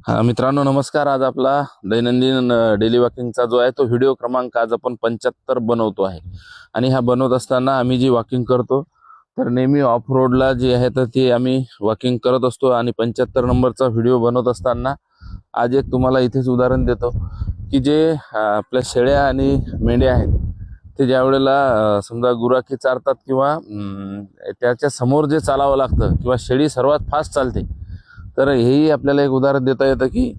हा मित्रांनो नमस्कार। आज आपला दैनंदिन डेली वॉकिंगचा जो आहे तो व्हिडिओ क्रमांक आज आपण 75 बनवतो आहे। आणि हा बनवत असताना आम्ही जी वॉकिंग करतो तर नेहमी ऑफ रोडला जे आहे तर ते आम्ही वॉकिंग करत असतो। आणि 75 नंबरचा व्हिडिओ बनवत असताना आज एक तुम्हाला इथेच उदाहरण देतो की जे आपल्या शेळ्या आणि मेंढ्या आहेत ते ज्या वेळेला समजा गुराखी चारतात किंवा त्याच्या समोर जे चालावं लागतं किंवा शेळी सर्वात फास्ट चालते, तर हेही आपल्याला एक उदाहरण देता येतं की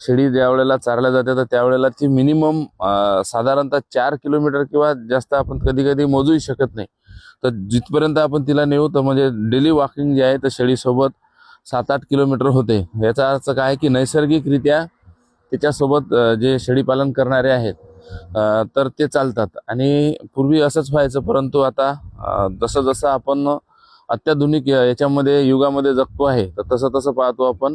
शेळी ज्या वेळेला चारल्या जाते तर त्यावेळेला ती मिनिमम साधारणतः 4 किलोमीटर किंवा जास्त आपण कधी कधी मोजूही शकत नाही। तर जिथपर्यंत आपण तिला नेऊ तर म्हणजे डेली वॉकिंग जे आहे तर शेळीसोबत 7-8 किलोमीटर होते। याचा अर्थ काय की नैसर्गिकरित्या त्याच्यासोबत जे शेळी पालन करणारे आहेत तर ते चालतात। आणि पूर्वी असंच व्हायचं, परंतु आता जसं जसं आपण अत्याधुनिक याच्यामध्ये युगामध्ये जगतो आहे तर तसं तसं पाहतो आपण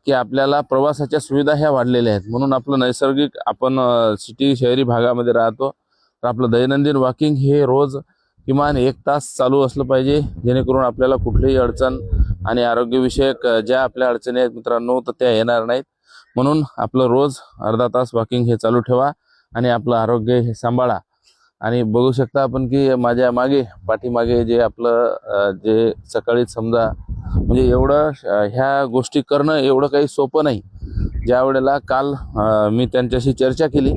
की आपल्याला प्रवासाच्या सुविधा ह्या वाढलेल्या आहेत। म्हणून आपलं नैसर्गिक आपण सिटी शहरी भागामध्ये राहतो तर आपलं दैनंदिन वॉकिंग हे रोज किमान 1 तास चालू असलं पाहिजे, जेणेकरून आपल्याला कुठलीही अडचण आणि आरोग्यविषयक ज्या आपल्या अडचणी आहेत मित्रांनो तर त्या येणार नाहीत। म्हणून आपलं रोज अर्धा तास वॉकिंग हे चालू ठेवा आणि आपलं आरोग्य हे सांभाळा। आणि बघू शकता आपण की माझ्या पाठीमागे जे आपलं जे सकाळी समजा म्हणजे एवढं ह्या गोष्टी करणं एवढं काही सोपं नाही। ज्या वेळेला काल मी त्यांच्याशी चर्चा केली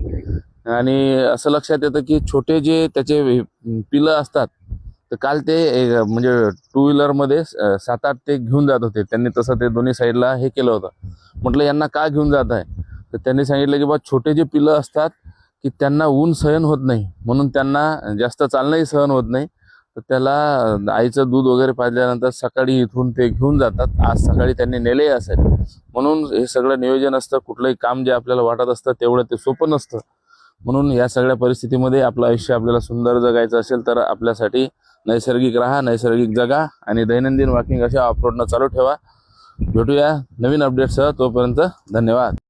आणि असं लक्षात येतं की छोटे जे त्याचे पिलं असतात तर काल ते म्हणजे 2 व्हीलरमध्ये 7-8 ते घेऊन जात होते। त्यांनी तसं ते दोन्ही साईडला हे केलं होतं। म्हटलं यांना का घेऊन जात आहे, तर त्यांनी सांगितलं की बा छोटे जे पिलं असतात की त्यांना ऊन सहन होत नाही, म्हणून त्यांना जास्त चालणंही सहन होत नाही, तर त्याला आईचं दूध वगैरे पाजल्यानंतर सकाळी इथून ते घेऊन जातात। आज सकाळी त्यांनी नेले असेल, म्हणून हे सगळं नियोजन असतं। कुठलंही काम जे आपल्याला वाटत असतं तेवढं ते सोपं नसतं। म्हणून या सगळ्या परिस्थितीमध्ये आपलं आयुष्य आपल्याला सुंदर जगायचं असेल तर आपल्यासाठी नैसर्गिक राहा, नैसर्गिक जगा आणि दैनंदिन वॉकिंग अशा ऑफ रोडनं चालू ठेवा। भेटूया नवीन अपडेटसह, तोपर्यंत धन्यवाद।